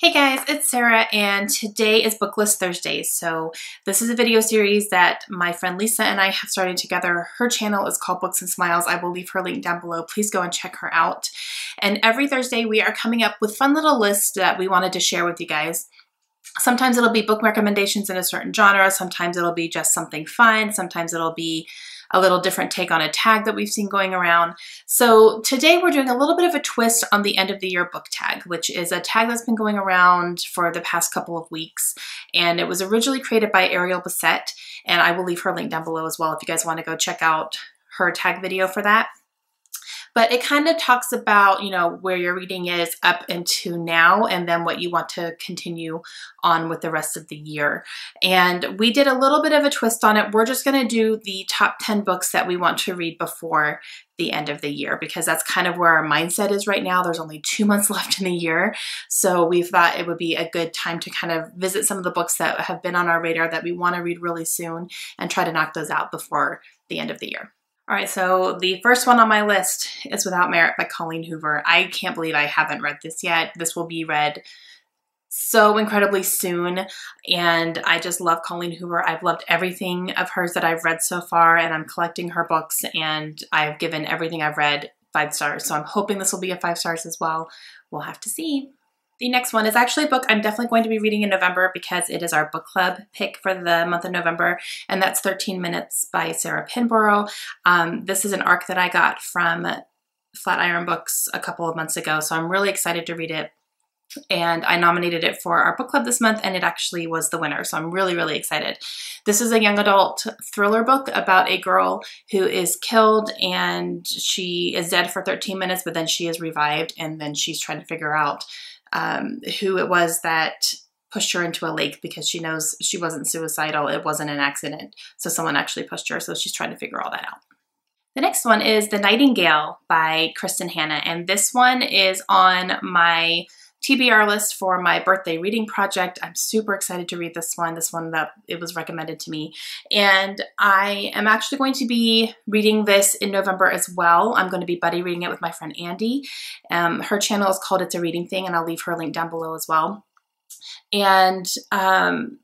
Hey guys, it's Sarah and today is BookList Thursdays. So this is a video series that my friend Lisa and I have started together. Her channel is called Books and Smiles. I will leave her link down below. Please go and check her out. And every Thursday we are coming up with fun little lists that we wanted to share with you guys. Sometimes it'll be book recommendations in a certain genre. Sometimes it'll be just something fun. Sometimes it'll be a little different take on a tag that we've seen going around. So today we're doing a little bit of a twist on the end of the year book tag, which is a tag that's been going around for the past couple of weeks. And it was originally created by Ariel Bissett, and I will leave her link down below as well if you guys want to go check out her tag video for that. But it kind of talks about, you know, where your reading is up into now and then what you want to continue on with the rest of the year. And we did a little bit of a twist on it. We're just going to do the top 10 books that we want to read before the end of the year, because that's kind of where our mindset is right now. There's only 2 months left in the year. So we thought it would be a good time to kind of visit some of the books that have been on our radar that we want to read really soon and try to knock those out before the end of the year. All right, so the first one on my list is Without Merit by Colleen Hoover. I can't believe I haven't read this yet. This will be read so incredibly soon, and I just love Colleen Hoover. I've loved everything of hers that I've read so far, and I'm collecting her books, and I've given everything I've read 5 stars, so I'm hoping this will be a 5 stars as well. We'll have to see. The next one is actually a book I'm definitely going to be reading in November because it is our book club pick for the month of November, and that's 13 Minutes by Sarah Pinborough. This is an arc that I got from Flatiron Books a couple of months ago, so I'm really excited to read it. And I nominated it for our book club this month, and it actually was the winner, so I'm really, really excited. This is a young adult thriller book about a girl who is killed, and she is dead for 13 minutes, but then she is revived, and then she's trying to figure out who it was that pushed her into a lake, because she knows she wasn't suicidal. It wasn't an accident. So someone actually pushed her. So she's trying to figure all that out. The next one is The Nightingale by Kristen Hanna. And this one is on my TBR list for my birthday reading project. I'm super excited to read this one that it was recommended to me. And I am actually going to be reading this in November as well. I'm going to be buddy reading it with my friend Andy. Her channel is called It's a Reading Thing, and I'll leave her link down below as well. And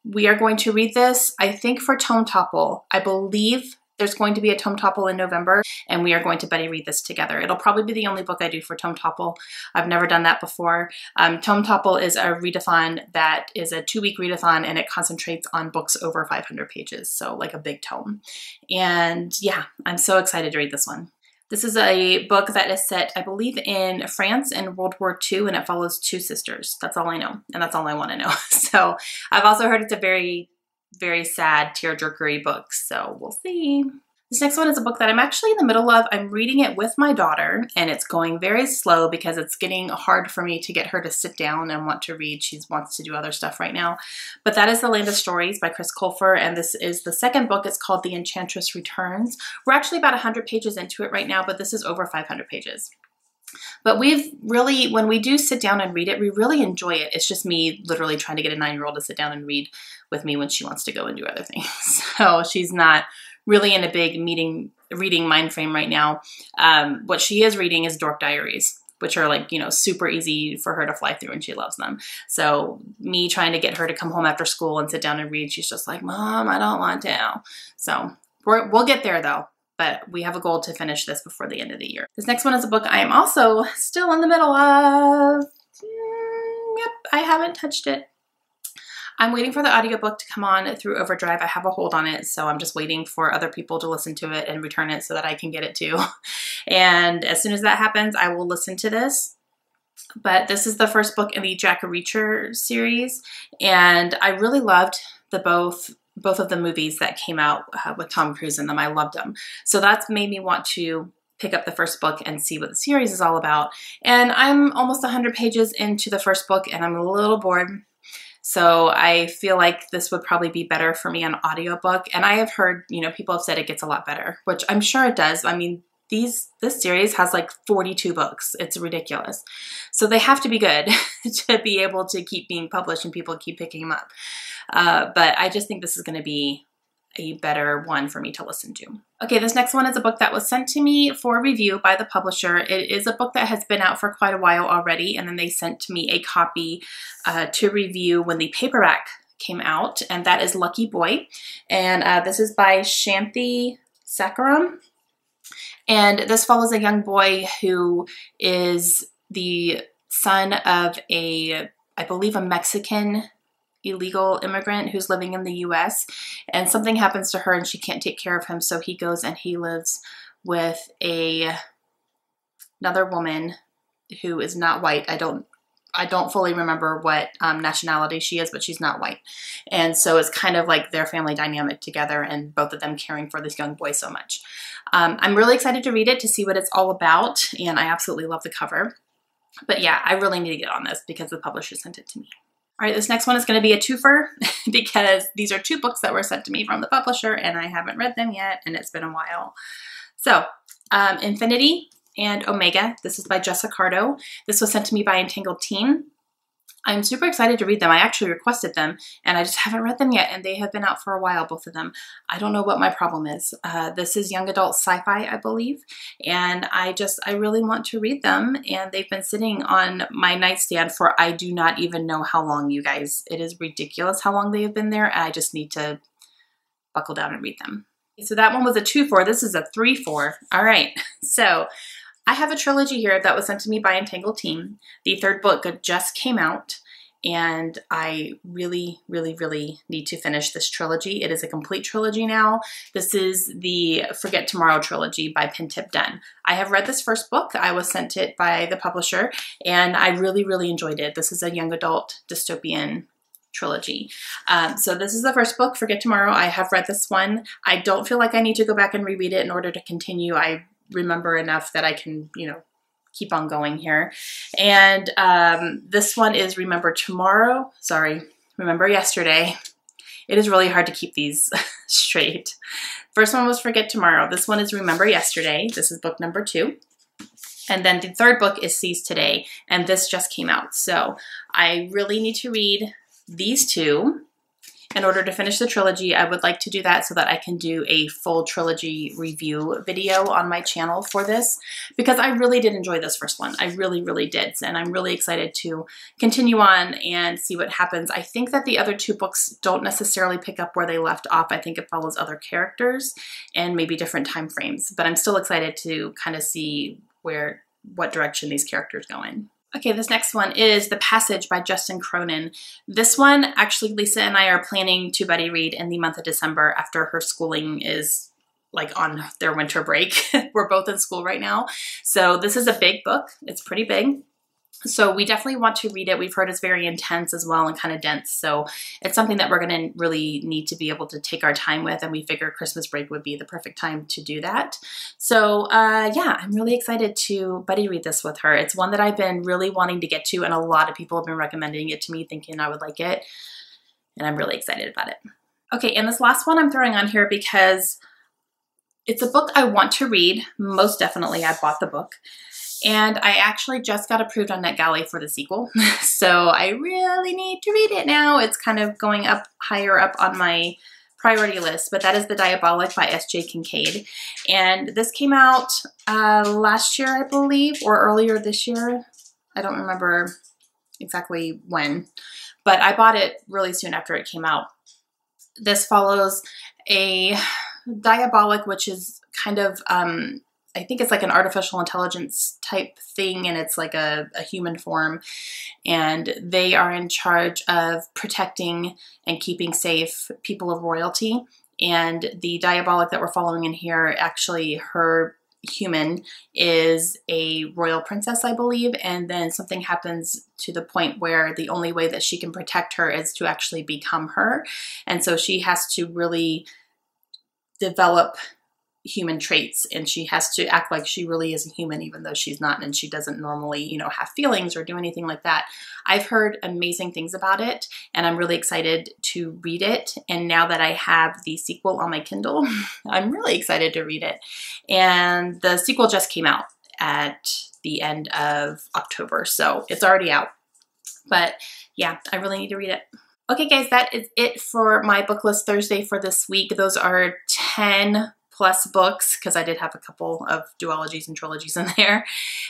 we are going to read this, I think, for Tome Topple. I believe there's going to be a Tome Topple in November, and we are going to buddy read this together. It'll probably be the only book I do for Tome Topple. I've never done that before. Tome Topple is a readathon that is a 2-week readathon, and it concentrates on books over 500 pages, so like a big tome. And yeah, I'm so excited to read this one. This is a book that is set, I believe, in France in World War II, and it follows 2 sisters. That's all I know, and that's all I want to know. So I've also heard it's a very sad, tearjerkery book, so we'll see. This next one is a book that I'm actually in the middle of. I'm reading it with my daughter, and it's going very slow because it's getting hard for me to get her to sit down and want to read. She wants to do other stuff right now. But that is The Land of Stories by Chris Colfer, and this is the second book. It's called The Enchantress Returns. We're actually about 100 pages into it right now, but this is over 500 pages. But we've really, when we do sit down and read it, we really enjoy it. It's just me literally trying to get a 9-year-old to sit down and read with me when she wants to go and do other things. So she's not really in a big reading mind frame right now. What she is reading is Dork Diaries, which are like, you know, super easy for her to fly through, and she loves them. So me trying to get her to come home after school and sit down and read, she's just like, Mom, I don't want to. So we'll get there though. But we have a goal to finish this before the end of the year. This next one is a book I am also still in the middle of. Yep, I haven't touched it. I'm waiting for the audiobook to come on through Overdrive. I have a hold on it, so I'm just waiting for other people to listen to it and return it so that I can get it too. And as soon as that happens, I will listen to this. But this is the first book in the Jack Reacher series, and I really loved both of the movies that came out with Tom Cruise in them. I loved them. So that's made me want to pick up the first book and see what the series is all about. And I'm almost 100 pages into the first book, and I'm a little bored. So I feel like this would probably be better for me on audiobook. And I have heard, you know, people have said it gets a lot better, which I'm sure it does. I mean, this series has like 42 books. It's ridiculous. So they have to be good to be able to keep being published and people keep picking them up. But I just think this is going to be a better one for me to listen to. Okay, this next one is a book that was sent to me for review by the publisher. It is a book that has been out for quite a while already, and then they sent to me a copy to review when the paperback came out, and that is Lucky Boy. And this is by Shanthi Sakaram. And this follows a young boy who is the son of I believe a Mexican illegal immigrant who's living in the US, and something happens to her and she can't take care of him, so he goes and he lives with another woman who is not white. I don't fully remember what nationality she is, but she's not white. And so it's kind of like their family dynamic together and both of them caring for this young boy so much. I'm really excited to read it to see what it's all about, and I absolutely love the cover. But yeah, I really need to get on this because the publisher sent it to me. All right, this next one is going to be a twofer because these are two books that were sent to me from the publisher and I haven't read them yet and it's been a while. So, Infinity and Omega. This is by Jessa Cardo. This was sent to me by Entangled Teen. I'm super excited to read them. I actually requested them and I just haven't read them yet, and they have been out for a while, both of them. I don't know what my problem is. This is young adult sci-fi, I believe, and I really want to read them, and they've been sitting on my nightstand for I do not even know how long, you guys. It is ridiculous how long they have been there, and I just need to buckle down and read them. So that one was a 2-4. This is a 3-4. All right, so I have a trilogy here that was sent to me by Entangled Teen. The third book just came out, and I really, really, really need to finish this trilogy. It is a complete trilogy now. This is the Forget Tomorrow trilogy by Pentip Dunn. I have read this first book. I was sent it by the publisher, and I really, really enjoyed it. This is a young adult dystopian trilogy. So this is the first book, Forget Tomorrow. I have read this one. I don't feel like I need to go back and reread it in order to continue. I remember enough that I can, keep on going here. And this one is Remember Yesterday. It is really hard to keep these straight. First one was Forget Tomorrow. This one is Remember Yesterday. This is book number 2. And then the third book is Seize Today, and this just came out. So I really need to read these two in order to finish the trilogy. I would like to do that so that I can do a full trilogy review video on my channel for this, because I really did enjoy this first one. I really, really did. And I'm really excited to continue on and see what happens. I think that the other two books don't necessarily pick up where they left off. I think it follows other characters and maybe different time frames, but I'm still excited to kind of see what direction these characters go in. Okay, this next one is The Passage by Justin Cronin. This one, actually, Lisa and I are planning to buddy read in the month of December after her schooling is like on their winter break. We're both in school right now. So this is a big book. It's pretty big. So we definitely want to read it. We've heard it's very intense as well and kind of dense. So it's something that we're going to really need to be able to take our time with. And we figure Christmas break would be the perfect time to do that. So yeah, I'm really excited to buddy read this with her. It's one that I've been really wanting to get to, and a lot of people have been recommending it to me, thinking I would like it. And I'm really excited about it. Okay, and this last one I'm throwing on here because it's a book I want to read. Most definitely, I bought the book. And I actually just got approved on NetGalley for the sequel. So I really need to read it now. It's kind of going up higher up on my priority list, but that is The Diabolic by S.J. Kincaid. And this came out last year, I believe, or earlier this year. I don't remember exactly when, but I bought it really soon after it came out. This follows a Diabolic, which is kind of, I think it's like an artificial intelligence type thing, and it's like a human form, and they are in charge of protecting and keeping safe people of royalty. And the Diabolic that we're following in here, actually her human is a royal princess, I believe, and then something happens to the point where the only way that she can protect her is to actually become her. And so she has to really develop human traits, and she has to act like she really is a human even though she's not, and she doesn't normally, have feelings or do anything like that. I've heard amazing things about it, and I'm really excited to read it. And now that I have the sequel on my Kindle, I'm really excited to read it. And the sequel just came out at the end of October, so it's already out. But yeah, I really need to read it. Okay guys, that is it for my book list Thursday for this week. Those are 10 plus books, because I did have a couple of duologies and trilogies in there.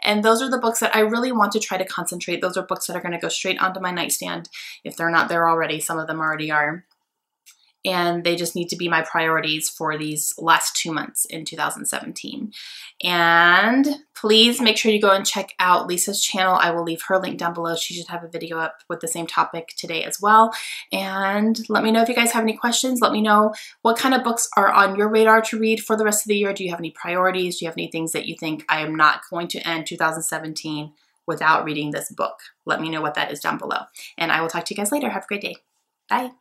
And those are the books that I really want to try to concentrate. Those are books that are going to go straight onto my nightstand if they're not there already. Some of them already are. And they just need to be my priorities for these last 2 months in 2017. And please make sure you go and check out Lisa's channel. I will leave her link down below. She should have a video up with the same topic today as well. And let me know if you guys have any questions. Let me know what kind of books are on your radar to read for the rest of the year. Do you have any priorities? Do you have any things that you think I am not going to end 2017 without reading this book? Let me know what that is down below. And I will talk to you guys later. Have a great day. Bye.